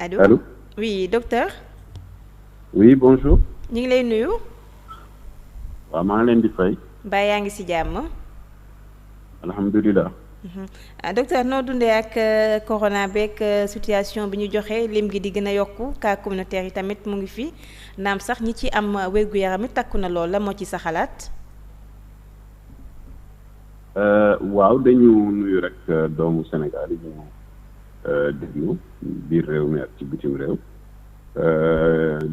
Allô? Allô? Oui, docteur. Oui, bonjour. ñu ngi lay nuyu. waaw maa ngi leen di fay. mbaa yaa ngi ci jàmm. alhamdulilah. Docteur noo dundee ak corona beeg situation bi ñu joxe lim gi di gën a yokku cas communautaire yi tamit mu ngi fi naam sax ñi ci am wér-gu-yaram it takku na lool la moo ci sa xalaat. waaw dañu nuyu rek doomu Sénégal yi ñu déglu biir réew mi ak ci bitim réew.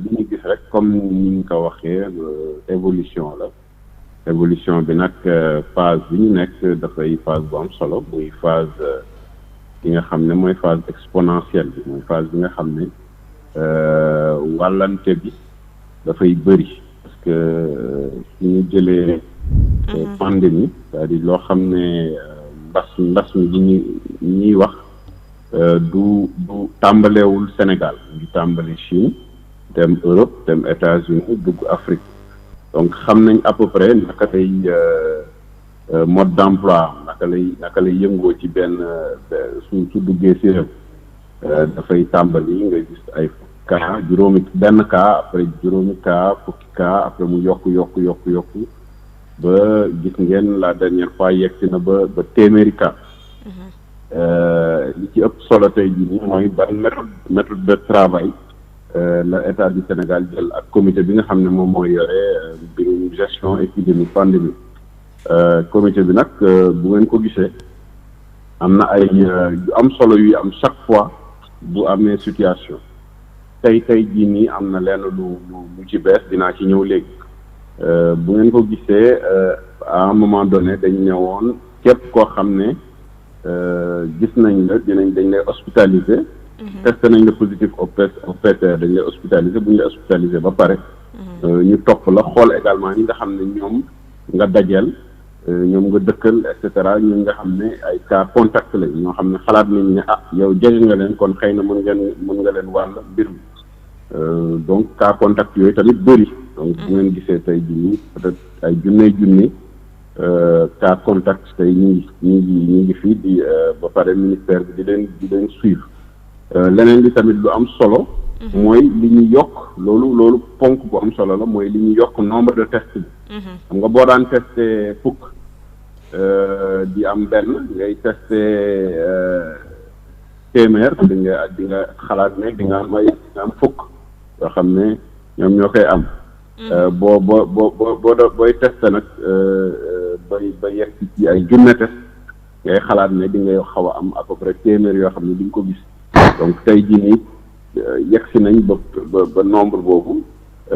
li ñu gis rek comme ni nga ko waxee évolution la. évolution bi nag phase bi ñu nekk dafay phase bu am solo muy phase bi nga xam ne mooy phase exponentielle bi mooy phase bi nga xam ne wàllante bi dafay bëri parce que su ñu jëlee pandémie c'est-à-dire loo xam ne mbas mi li ñuy wax du tàmbalewul Sénégal ngi tàmbali Chine dem Europe dem États-Unis dugg Afrique donc xam nañ à peu près naka lay mode d'emploi naka lay yëngoo ci benn su duggee si réew dafay tàmbali nga gis ay cas benn cas après juróomi cas fukki cas après mu yokk ba gis ngeen la dernière fois yegsi na ba téeméeri cas li ci ëpp solo tey jii nii mooy ban méthode de travail la état du Sénégal jël ak comité bi nga xam ne moom mooy yore mbirum gestion épidémie pandémie comité bi nag bu ngeen ko gisee am na ay yu am solo yu am chaque fois bu amee situation tey jii nii am na lenn lu ci bees dinaa ci ñëw léegi bu ngeen ko gisee à un moment donné dañ ñëwoon képp koo xam ne gis nañ la dañ lay hospitaliser. testé nañ la positif au PCR dañ lay hospitaliser bu ñu lay hospitaliser ba pare. ñu topp la xool également ñi nga xam ne ñoom nga dajeel ñoom nga dëkkal et cetera ñi nga xam ne ay cas contact lañ ñoo xam ne xalaat nañ ne yow jege nga leen kon xëy na mën nga leen wàll mbir mi donc cas contact yooyu tamit bëri. donc bu ngeen gisee tey jii nii peut-être ay junne cas contact tey ñu ngi fii di ba pare ministère bi di leen suivre. leneen li tamit lu am solo. mooy li ñu yokk loolu ponk bu am solo la mooy li ñu yokk nombre de tests bi. xam nga boo daan testé fukk di am benn ngay testé téeméer di nga xalaat ne di nga am fukk yoo xam ne ñoom ñoo koy am. booy testé nag ba yegg ci ay junne test ngay xalaat ne di ngay xaw a am à peu près téeméer yoo xam ne di nga ko gis. donc tey jii nii yegsi nañ ba nombre boobu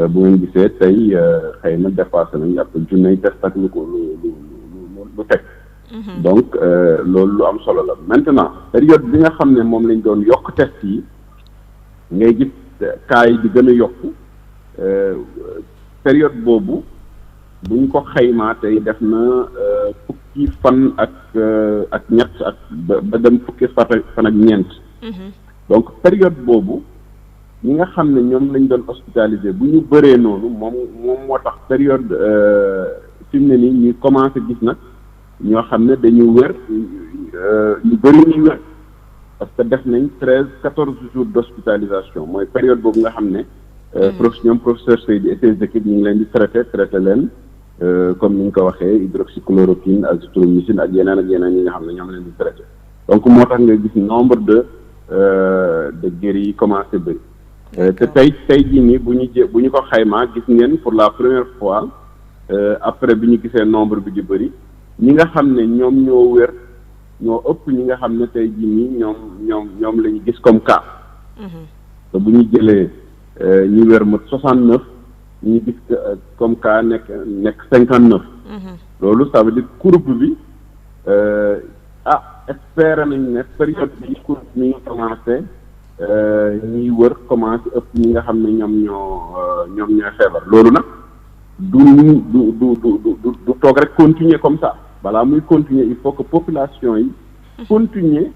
bu ngeen gisee tey xëy na dépassé nañ ak junney test ak lu teg. donc loolu lu am solo la maintenant période bi nga xam ne moom lañ doon yokk test yi ngay gis cas yi di gën a yokku période boobu buñ ko xaymaa tey def na fukki fan ak ñett ak ba dem fukki fan ak ñeent. donc période boobu ñi nga xam ne ñoom lañ doon hospitalisé bu ñu bëree noonu moom moo tax période fi mu ne nii ñuy commencé gis nag ñoo xam ne dañu wér ñu bëri ñuy wér parce que def nañ 14 jours d'hospitalisation mooy période boobu nga xam ne ñoom professeur Seydi et ses équipes ñu ngi leen di traité leen comme ni ñu ko waxee hydroxychloroquine azithromycine ak yeneen yi nga xam ne ñoom leen di traité donc moo tax nga gis nombre de guéris yi commencé bëri te tey jii nii bu ñu ko xaymaa gis ngeen pour la première fois après bi ñu gisee nombre bi di bëri ñi nga xam ne ñoom ñoo wér ñoo ëpp ñi nga xam ne tey jii nii ñoom la ñu gis comme cas te bu ñu jëlee ñi wér mat 69 ñu gis comme cas nekk 59 loolu ça veut dire courbe bi espère nañ ne période bi courbe mi ngi commencé ñiy wër commencé ëpp ñi nga xam ne ñoom ñooy feebar loolu nag du toog rek continuer comme ça balaa muy continuer il faut que population yi continuer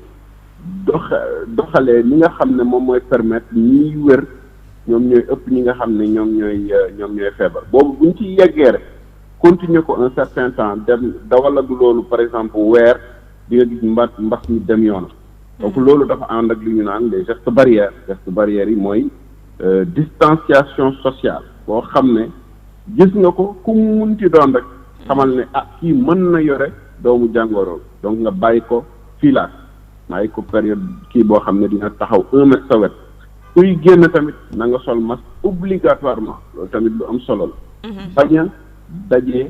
doxalee li nga xam ne moom mooy permettre ñiy wër ñoom ñooy ëpp ñi nga xam ne ñoom ñooy feebar boobu buñ ci yeggee rek continuer ko un certain temps dem dawalagu loolu par exemple weer di nga gis mbas mi dem yoon donc loolu dafa ànd ak li ñu naan les gestes barrières yi mooy distanciation sociale boo xam ne gis nga ko ku mu munti doon rek xamal ne kii mën na yore doomu jàngoro donc nga bàyyi ko filaat bàyyi ko période kii boo xam ne dina taxaw 1 mètre sa wet kuy génn tamit na nga sol masque obligatoirement loolu tamit lu am solo la. bañ a dajee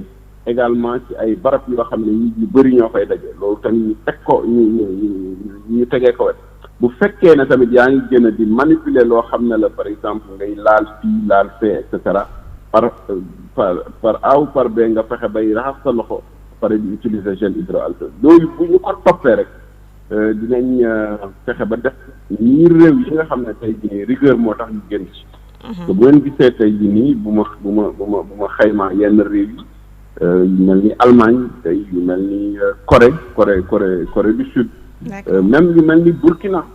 également ci ay barab yoo xam ne nit ñu bëri ñoo fay daje loolu tamit ñu teg ko ñu tegee ko wet bu fekkee ne tamit yaa ngi gën a di manipuler loo xam ne la par exemple ngay laal fii laal fee et cetera par A ou par B nga fexe bay raxas sa loxo pare di utiliser gel hydroalcoolique loolu bu ñu ko toppee rek dinañ fexe ba def ñi réew yi nga xam ne tey jii rigueur moo tax ñu génn ci. te bu ngeen gisee tey jii nii bu ma xaymaa yenn réew yi yu mel ni Allemagne tey yu mel ni Corée du Sud. même yu mel ni Burkina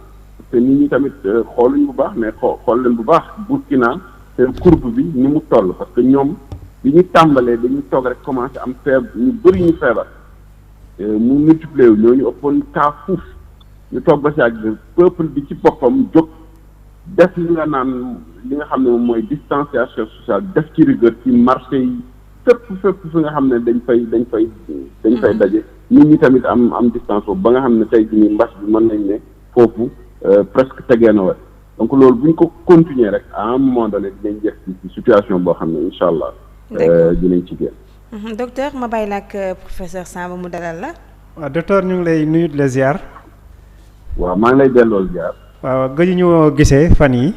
te nit ñi tamit xooluñ bu baax mais xool leen bu baax Burkina seen courbe bi ni mu toll parce que ñoom bi ñu tàmbalee dañu toog rek commencé am feebar ñu bëri ñu feebar mu multiplier wu ñooñu ëppoon cas fuuf ñu toog ba si ak peuple bi ci boppam jóg def li nga xam ne moom mooy distanciation sociale def ci rigueur ci marché yi fépp fi nga xam ne dañ fay daje nit ñi tamit am distance boobu ba nga xam ne tey jii nii mbas bi mën nañ ne foofu presque tegee na wet donc loolu bu ñu ko continuer rek à un moment donné dinañ jeex ci situation boo xam ne incha allah dinañ ci génn. docteur ma bàyyi la ak professeur Samba mu dalal la. waaw docteur ñu ngi lay nuyu di la ziar. waaw maa ngi lay delloo ziar. waaw gëj ñu gisee fan yi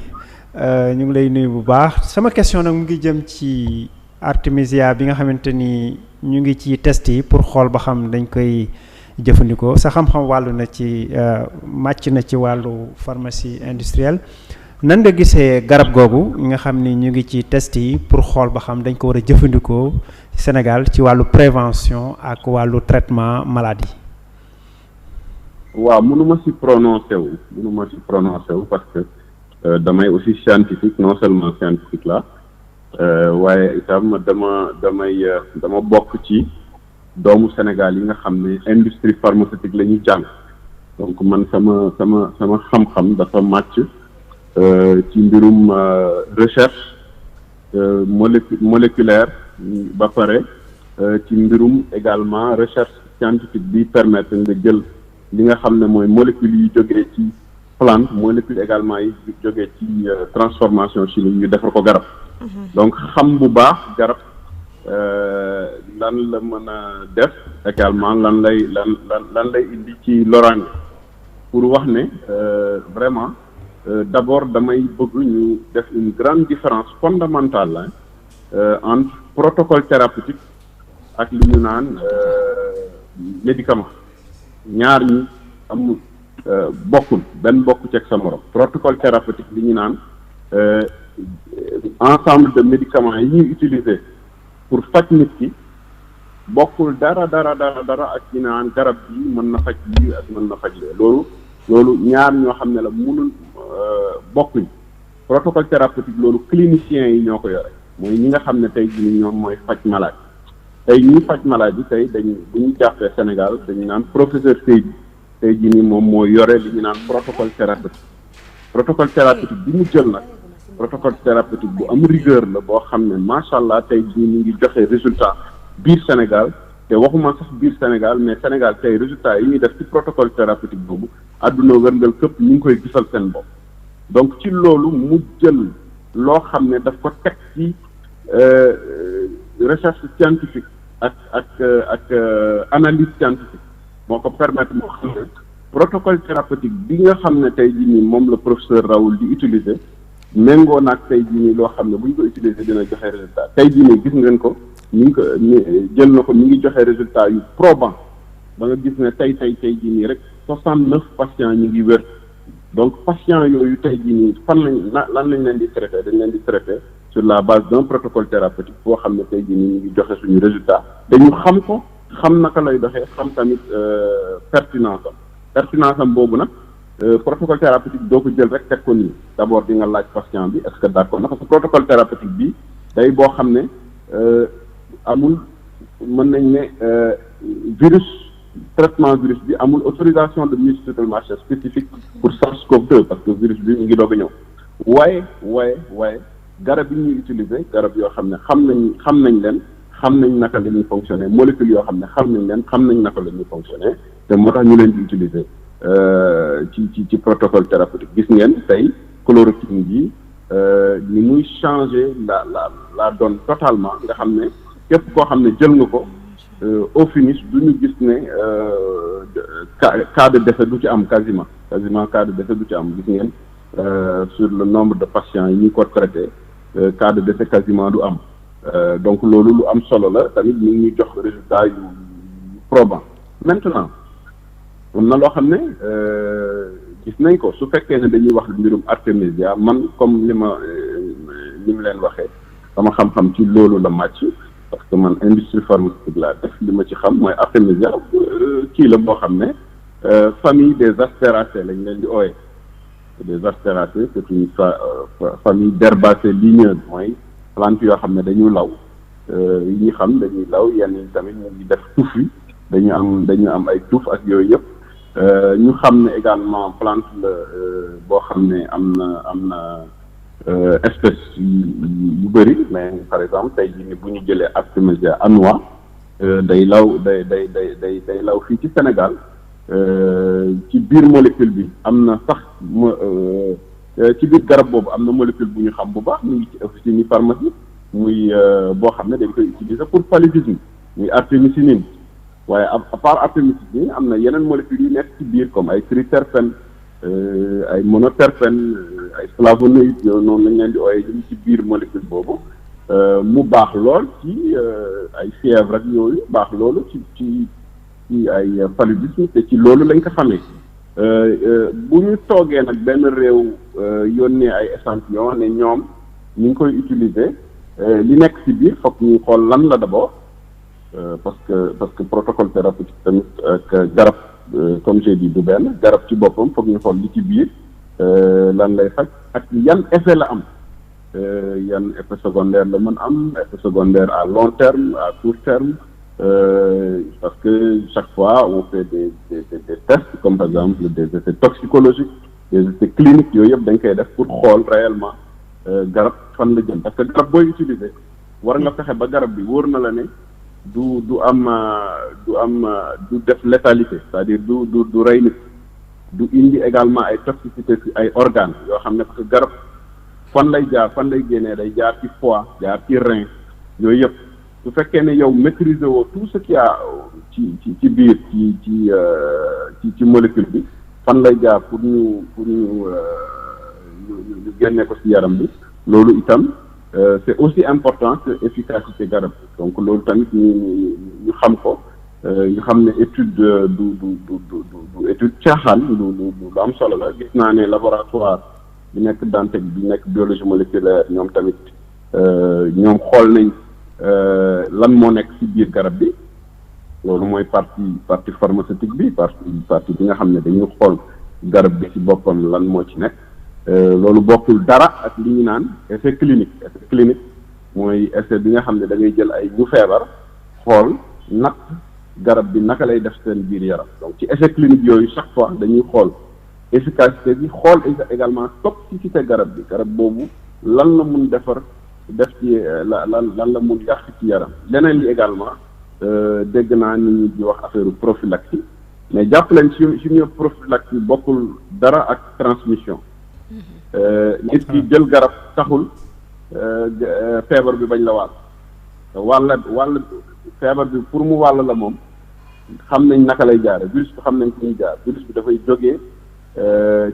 ñu ngi lay nuyu bu baax sama question nag mu ngi jëm ci artémisia bi nga xamante ni ñu ngi ci test yi pour xool ba xam dañ koy jëfandikoo sa xam-xam wàllu na ci màcc na ci wàllu pharmacie industrielle nan nga gisee garab googu nga xam ni ñu ngi ci test yi pour xool ba xam dañ ko war a jëfandikoo Sénégal ci wàllu prévention ak wàllu traitement maladie. waaw mënuma ci prononcé wu parce que damay aussi scientifique non seulement scientifique la waaye itam dama bokk ci doomu Sénégal yi nga xam ne industrie pharmaceutique la ñuy jàng donc man sama xam-xam dafa màcc ci mbirum recherche moléculaire ba pare ci mbirum également recherche scientifique bi permettre nga jël li nga xam ne mooy molécules yi jógee ci plante molécules également yi jógee ci transformation chimique ñu defar ko garab donc xam bu baax garab lan la mën a def également lan lay indi ci loraange pour wax ne vraiment d'abord damay bëgg ñu def une grande différence fondamentale entre protocole thérapeutique ak li ñu naan médicament ñaar ñi amul bokkul benn bokku ci ak sa morom protocole thérapeutique li ñu naan ensemble de médicaments yi ñuy utiliser pour faj nit ki bokkul dara ak ñu naan garab bi mën na faj lii ak mën na faj loolu ñaar ñoo xam ne la mënul bokkuñ protocole thérapeutique loolu cliniciens yi ñoo ko yore mooy ñi nga xam ne tey jii ñoom mooy faj malade tey ñuy faj malade bi tey bu ñu jàppee Sénégal dañu naan professeur Seydi tey jii nii moom moo yore li ñu naan protocole thérapeutique bi mu jël nag protocole thérapeutique bu am rigueur la boo xam ne macha allah tey jii ñu ngi joxe résultat biir Sénégal te waxuma sax biir Sénégal mais Sénégal tey résultat yi ñuy def ci protocole thérapeutique boobu àdduna wërngal këpp ñu ngi koy gisal seen bopp donc ci loolu mu jël loo xam ne daf ko teg ci recherche scientifique ak analyse scientifique moo ko permettre moo xam ne protocole thérapeutique bi nga xam ne tey jii nii moom la professeur Raoul di utiliser méngoo naag tey jii nii loo xam ne bu ñu ko utiliser dina joxe résultat tey jii nii gis ngeen ko ñu ngi ko jël na ko mi ngi joxe résultat yu probant ba nga gis ne tey jii nii rek 69 patients ñu ngi wér donc patients yooyu tey jii nii lan lañ leen di traité dañ leen di traité sur la base d'un protocole thérapeutique boo xam ne tey jii nii ñu ngi joxe suñu résultat te ñu xam ko xam naka lay doxee xam tamit pertinence am boobu nag protocole thérapeutique doo ko jël rek teg ko nii d'abord di nga laaj patient bi est-ce que d'accord na parce que protocole thérapeutique bi day boo xam ne amul mën nañ ne virus traitement virus bi amul autorisation de mise sur le marché spécifique pour SARS-CoV-2 parce que virus bi mu ngi doog a ñëw waaye garab yi ñuy utiliser garab yoo xam ne xam nañ leen xam nañ naka la ñuy fonctionner molécules yoo xam ne xam nañ leen xam nañ naka la ñuy fonctionner te moo tax ñu leen di utiliser ci protocole thérapeutique gis ngeen tey chloroquine ji ni muy changer la donne totalement nga xam ne képp koo xam ne jël nga ko au finish du ñu gis ne cas de décès du ci am quasiment cas de décès du ci am gis ngeen sur le nombre de patients yi ñu ko traité cas de décès quasiment du am donc loolu lu am solo la tamit ñu ngi jox résultat yu probant maintenant am na loo xam ne gis nañ ko su fekkee ne dañuy wax mbirum artémisia man comme li mu leen waxee sama xam-xam ci loolu la màcc parce que man industrie pharmaceutique laa def li ma ci xam mooy artémisia kii la boo xam ne famille des astéracées lañ leen di ooye des astéracées c'est une famille d'herbacées ligneuses mooy plante yoo xam ne dañu law yi ñu xam dañuy law yenn yi tamit ñu ngi def tuuf yi dañu am ay tuuf ak yooyu yëpp ñu xam ne également plante la boo xam ne am na espèce yu bëri mais par exemple tey jii ni bu ñu jëlee Artemisia annua day law day law fii ci Sénégal ci biir molécule bi am na sax ci biir garab boobu am na molécule bu ñu xam bu baax mu ngi ci officine pharmacie muy boo xam ne dañ koy utiliser pour paludisme muy artémisinine waaye à part artémisinine am na yeneen molécules yu nekk ci biir comme ay triterpène ay monoterpène ay flavonoïdes yooyu noonu lañ leen di ooyee ñu ci biir molécule boobu mu baax lool ci ay fièvre ak yooyu baax loolu ci ay paludisme te ci loolu lañ ko xamee bu ñu toogee nag benn réew yónnee ay échantillon ne ñoom ñu ngi koy utiliser li nekk ci biir fokk ñu xool lan la d'abord parce que protocole thérapeutique tamit ak garab comme j'ai dit du benn garab ci boppam fokk ñu xool li ci biir lan lay faj ak yan effet la am yan effet secondaire la mën am effet secondaire à long terme à court terme parce que chaque fois on fait des tests comme par exemple des essais toxicologiques des essais cliniques yooyu yëpp dañ koy def pour xool réellement garab fan la jëm parce que garab booy utiliser war nga fexe ba garab bi wóor na la ne du def létalité c'est-à-dire du rey nit du indi également ay toxicité ci ay organes yoo xam ne parce que garab fan lay génnee day jaar ci foie jaar ci rein yooyu yëpp su fekkee ne yow maîtriser woo tout ce qu'il y a ci biir ci molécule bi fan lay jaar pour ñu génne ko ci yaram bi loolu itam c'est aussi important que efficacité garab bi donc loolu tamit ñu xam ko ñu xam ne étude du étude caaxaan lu am solo la gis naa ne laboratoire bi nekk Dantec bi nekk biologie moléculaire ñoom tamit ñoom xool nañ lan moo nekk ci biir garab bi loolu mooy partie pharmaceutique bi partie bi nga xam ne dañuy xool garab bi ci boppam lan moo ci nekk loolu bokkul dara ak li ñu naan essai clinique mooy essai bi nga xam ne da ngay jël ay ñu feebar xool natt garab bi naka lay def seen biir yaram donc ci essai clinique yooyu chaque fois dañuy xool efficacité bi xool également toxicité garab boobu lan la mun def ci lan la mun yàq ci yaram leneen li également dégg naa nit ñi di wax affaire prophylaxie mais jàpp leen ci prophylaxie bokkul dara ak transmission nit ki jël garab taxul feebar bi bañ la wàll feebar bi pour mu wàll la moom xam nañ naka lay jaare virus bi xam nañ fu ñuy jaar virus bi dafay jógee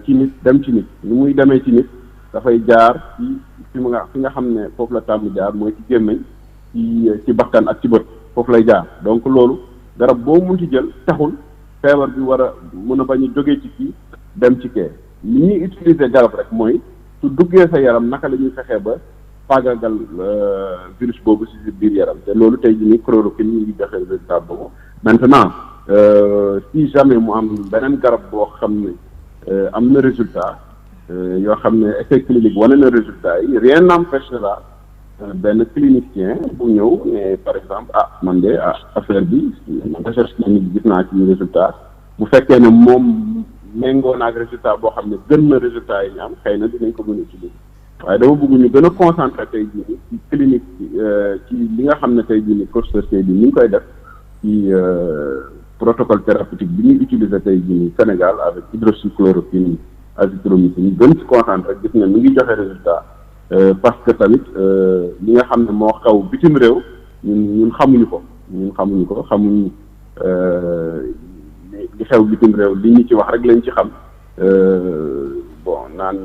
ci nit dem ci nit ni muy demee ci nit dafay jaar fi nga xam ne foofu la tàmm jaar mooy ci gémmiñ ci bakkan ak ci bët foofu lay jaar donc loolu garab boo mun ci jël taxul feebar bi war a mën a bañ a jógee ci kii dem ci kee li ñuy utiliser garab rek mooy su duggee sa yaram naka la ñuy fexee ba faagagal virus boobu ci biir yaram te loolu tey jii nii chloroquine ñu ngi joxe résultat boobu maintenant si jamais mu am beneen garab boo xam ne am na résultat yoo xam ne essai clinique wane na résultat yi rien n'empêchera benn clinicien bu ñëw ne par exemple man de affaire bi recherche clinique gis naa ci résultat bu fekkee ne moom méngoo naag résultat boo xam ne gën na résultat yi ñu am xëy na dinañ ko mën a utiliser waaye dama bëgg ñu gën a concentré tey jii nii ci clinique ci li nga xam ne tey jii nii professeur Seydi ni ñu koy def ci protocole thérapeutique bi ñuy utiliser tey jii nii Sénégal avec hydroxychloroquine azithromycine ñu gën ci concentré gis nga mi ngi joxe résultat parce que tamit li nga xam ne moo xaw bitim réew ñun xamuñu ko xamuñu li xew bitim réew li ñu ci wax rek lañ ci xam naan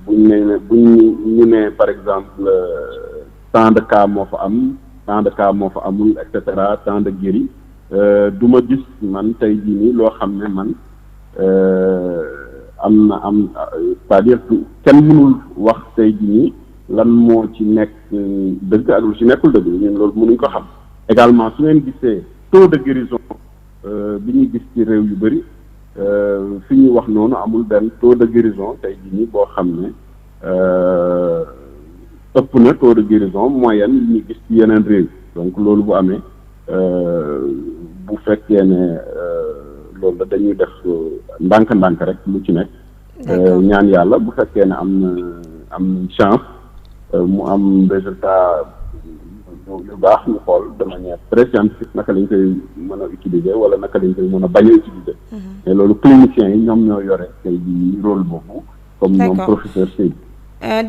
buñ ne par exemple tant de cas moo fa am tant de cas moo fa amul et cetera tant de guéris du ma gis man tey jii nii loo xam ne man c'est-à-dire kenn mënul wax tey jii nii lan moo ci nekk dëgg ak lu ci nekkul dëgg ñun loolu mënuñ ko xam également su ngeen gisee taux de guérison bi ñuy gis ci réew yu bëri fi ñuy wax noonu amul benn taux de guérison tey jii nii boo xam ne ëpp na taux de guérison moyenne yi ñuy gis ci yeneen réew donc loolu bu amee bu fekkee ne loolu la dañuy def ndànk-ndànk rek lu ci nekk ñaan yàlla bu fekkee ne am chance mu am résultat yu baax ñu xool de manière très scientifique naka lañ koy mën a utiliser wala naka lañ koy mën a bañ a utiliser mais loolu cliniciens yi ñoom ñoo yore tey jii rôle boobu comme ñoom professeur Seydi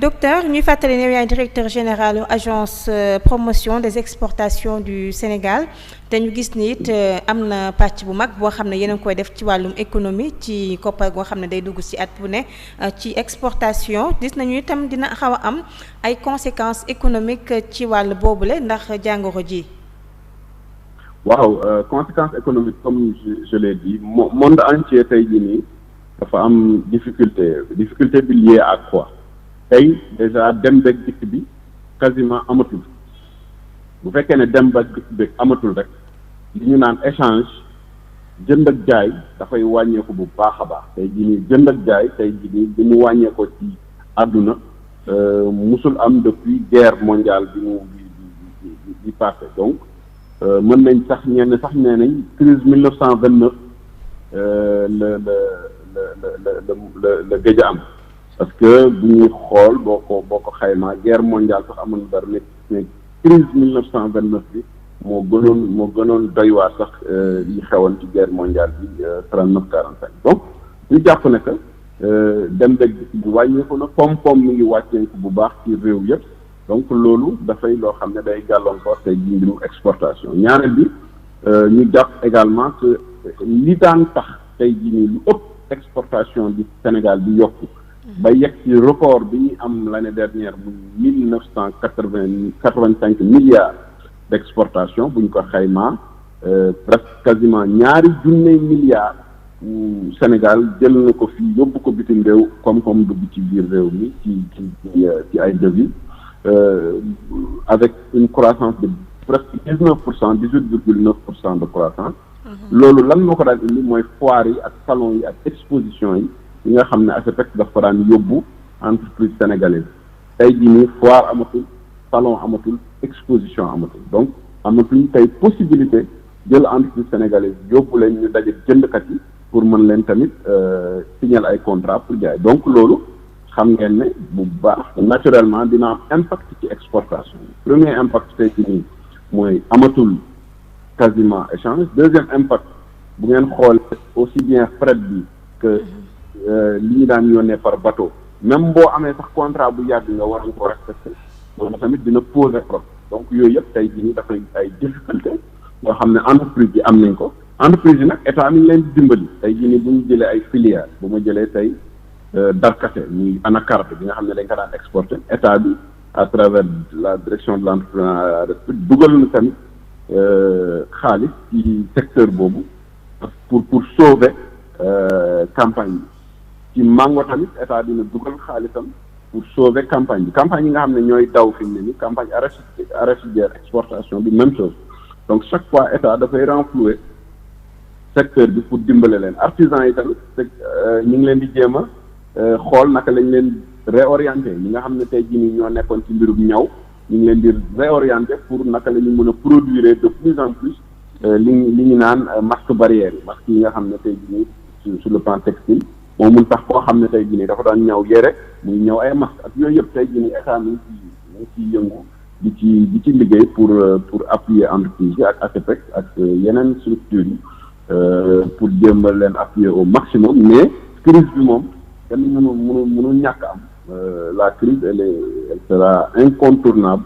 docteur ñuy fàttali ne yaay directeur général agence promotion des exportations du Sénégal te ñu gis ni it am na pàcc bu mag boo xam ne yéen a ngi koy def ci wàllum économie ci koppar goo xam ne day dugg ci at bu ne ci exportation gis nañu itam dina xaw a am ay conséquences économiques ci wàll boobule ndax jàngoro ji. waaw conséquences économiques comme je l'ai dit monde entier tey jii nii dafa am difficulté bi liée à quoi. tey déjà dem beeg dikk bi quasiment amatul bu fekkee ne dem beeg dikk bi amatul rek li ñu naan échange jënd ak jaay dafay wàññeeku bu baax a baax tey jii nii jënd ak jaay tey jii nii bi mu wàññeekoo ci àdduna musul am depuis guerre mondiale bi passé donc mën nañ sax ñenn sax nee nañ crise 1929 la gëj a am. parce que bu ñuy xool boo ko xaymaa guerre mondiale sax amoon dara mais crise 1929 bi moo gënoon doy waar sax yi xewoon ci guerre mondiale bi 39-45 donc ñu jàpp ne que dem beeg bi wàññeeku na koom-koom mi ngi wàcceeku bu baax ci réew yëpp donc loolu dafay loo xam ne day gàllankoor tey jii mbirum exportation ñaareel bi ñu jàpp également que li daan tax tey jii nii lu ëpp exportation bi Sénégal bi yokku ba yegg ci record bi ñu am l'année dernière mu 1985 milliards d'exportation bu ñu ko xaymaa presque quasiment ñaari junne milliards Sénégal jël na ko fii yóbbu ko bitim réew comme dugg ci biir réew mi ci ay devises avec une croissance de presque 19%, 18,9% de croissance. loolu lan moo ko daan indi mooy foire yi ak salon yi ak exposition yi nga xam ne ASEPEX dafa daan yóbbu entreprise sénégalaise tey jii nii foire amatul salon amatul exposition amatul donc amatuñ tey possibilité jël entreprise sénégalaise yóbbu leen ñu daje jëndkat yi pour mën leen tamit signer ay contrat pour jaay donc loolu xam ngeen ne bu baax naturellement dina am impact ci exportation premier impact tey jii nii mooy amatul quasiment échange. Deuxième impact bu ngeen xool aussi bien fret bi que li ñu daan yónnee par bateau même boo amee sax contrat bu yàgg nga war ko respecter loolu tamit dina poser problème donc yooyu yëpp tey jii nii dafay ay difficulté yoo xam ne entreprise yi am nañ ko entreprise yi nag état mi ngi leen di dimbali tey jii nii bu ñu jëlee ay filières bu ma jëlee tey Darkase muy Anacarde bi nga xam ne dañ ko daan exporter état bi à travers la direction de l'entrepreneuriat dugal na tamit xaalis ci secteur boobu pour sauver campagne bi ci mango tamit état dina dugal xaalisam pour sauver campagne bi campagne yi nga xam ne ñooy daw fi mu ne ni campagne arachidière exportation bi même chose donc chaque fois état dafay renflouer secteur bi pour dimbale leen artisans yi tamit ñu ngi leen di jéem a xool naka lañ leen réorienter ñi nga xam ne tey jii nii ñoo nekkoon ci mbirum ñaw ñu ngi leen di réorienter pour naka la ñu mën a produire de plus en plus li ñu naan masque barrière yi masque yi nga xam ne tey jii nii sur le plan textile moo mun tax koo xam ne tey jii nii dafa daan ñëw yére muy ñëw ay masque ak yooyu yëpp tey jii nii état mi ngi ciy yëngu di ci liggéey pour appuyer entreprise yi ak ASEPEX ak yeneen structures yi pour jéem a leen appuyer au maximum mais crise bi moom kenn mënu ñàkk am la crise elle sera incontournable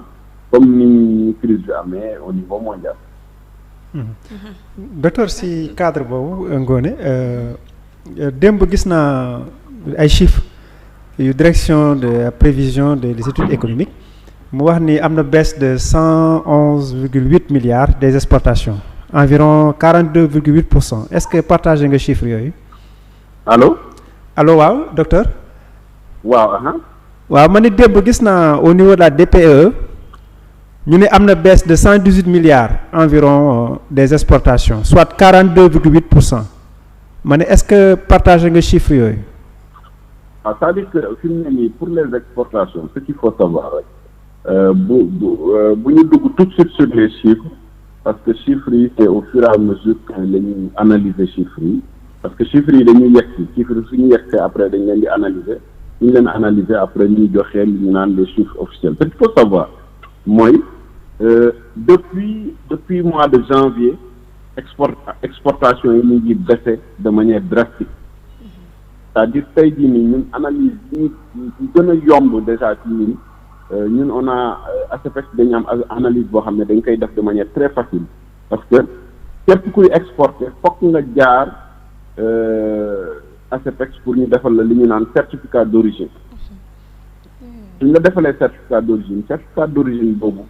comme ni crise bi amee au niveau mondial. Docteur si cadre boobu Ngoné démb gis naa ay chiffres yu direction de prévision des études économiques mu wax ni am na baisse de 111,8 milliards des exportations environ 42,8%. Est-ce que partagé nga chiffres yooyu. allo waaw docteur. waaw ma ne démb gis naa au niveau de la DPE ñu ne am na baisse de 118 milliards environ des exportations soit 42,8%. ma ne est-ce que partagé nga chiffres yooyu. c'est-à-dire que fi mu ne nii pour les exportations ce qu'il faut savoir rek bu ñu dugg tout de suite sur les chiffres parce que chiffres yi c'est au fur et à mesure que la ñuy analyser chiffres yi parce que chiffres yi dañuy yegsi chiffres yi suñu yegsee après dañ leen di analyser suñu leen analyser après ñuy joxee li ñu naan les chiffres officiels ce qu'il faut savoir mooy depuis mois de janvier exportation yi ñu ngi baissé de manière drastique c'est-à-dire tey jii nii ñun analyse yi gën a yomb déjà ci ñun on a ASEPEX dañu am analyse boo xam ne dañ koy def de manière très facile parce que képp kuy exporter fokk nga jaar ASEPEX pour ñu defal la li ñu naan certificat d'origine suñ la defalee certificat d'origine boobu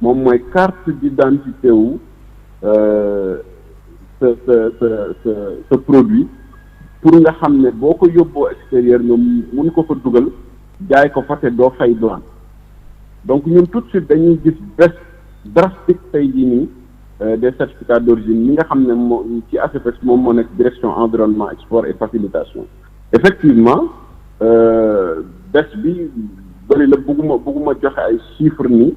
moom mooy carte d'identité wu sa produit pour nga xam ne boo ko yóbboo extérieur nga mun ko fa dugal jaay ko fa te doo fay douane donc ñun tout de suite dañuy gis baisse drastique tey jii nii des certificats d'origine li nga xam ne moo ci ASEPEX moom moo nekk direction environnement export et facilitation effectivement baisse bi bëri la bëgguma joxe ay chiffres nii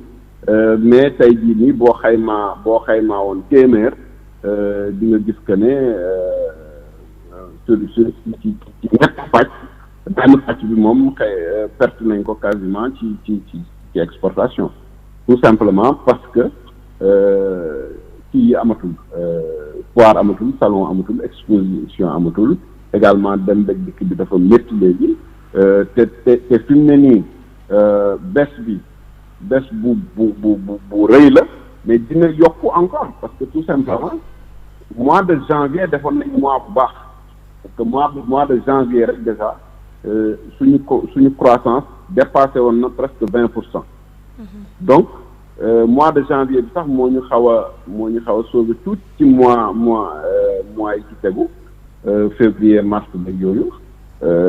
mais tey jii nii boo xaymaa woon téeméer di nga gis que ne ci ñett pàcc benn pàcc bi moom perte nañ ko quasiment ci exportation tout simplement parce que kii yi amatul foire amatul salon amatul exposition amatul également dem dëkk dikk bi dafa métti léegi te fi mu ne nii baisse bu rëy la mais dina yokku encore parce que tout simplement mois de janvier defoon nañ mois bu baax parce que mois de janvier rek déjà suñu croissance dépassé woon na presque 20%. Donc mois de janvier bi sax moo ñu xaw a sauvé tout ci mois yi ci tegu février mars ba yooyu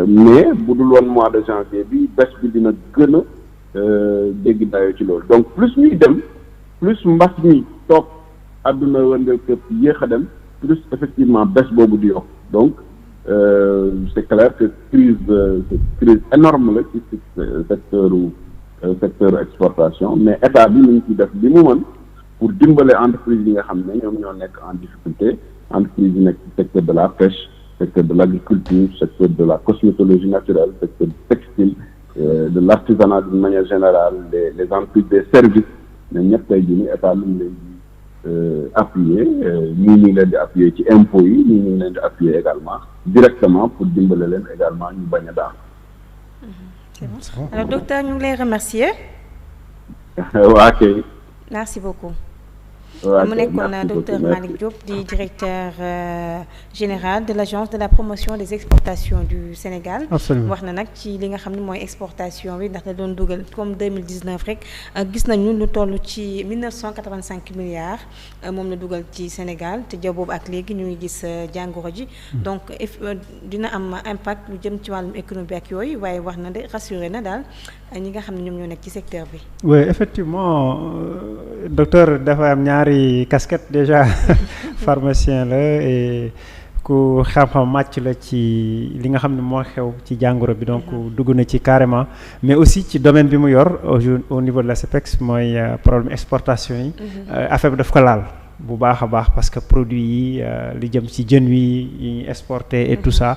mais bu dul woon mois de janvier bi baisse bi dina gën a dégg dayoo ci loolu donc plus ñuy dem plus mbas mi toog àdduna wëndeel këpp yéex a dem plus effectivement baisse boobu di yokk donc c'est clair que crise énorme la ci secteur exportation mais état bi ñu ngi ciy def li mu mën pour dimbale entreprise yi nga xam ne ñoom ñoo nekk en difficulté entreprise yi nekk ci secteur de la pêche secteur de l'agriculture secteur de la cosmétologie naturelle secteur du textile de l'artisanat d'une manière générale les entreprises des services ñoom ñëpp tey jii nii état mi ngi leen di appuyer ñii ñu ngi leen di appuyer ci impôts yi ñii ñu ngi leen di appuyer également directement pour dimbale leen également ñu bañ a daan. C'est bon. Alors docteur ñu ngi lay remercier. waa kay. Merci beaucoup. mu nekkoon docteur Malick Diop di directeur général de l'agence de la promotion des exportations du Sénégal. Absolument. wax na nag ci li nga xam ne mooy exportation bi ndax da doon dugal comme 2019 rek gis nañu lu toll ci 1985 milliards moom la dugal ci Sénégal te jaw boobu ak léegi ñu ngi gis jàngoro ji. donc dina am impact lu jëm ci wàllum économie bi ak yooyu waaye wax na de rassuré na daal ñi nga xam ne ñoom ñoo nekk ci secteur bi. oui effectivement docteur dafa am ñaari casquette déjà pharmacien la et ku ku xam-xam màcc la ci li nga xam ne moo xew ci jàngoro bi donc dugg na ci carrément mais aussi ci domaine bi mu yor au niveau de la CEPEX mooy problème exportation yi affaire bi daf ko laal bu baax a baax parce que produit yi li jëm ci jën wi yi exporté et tout ça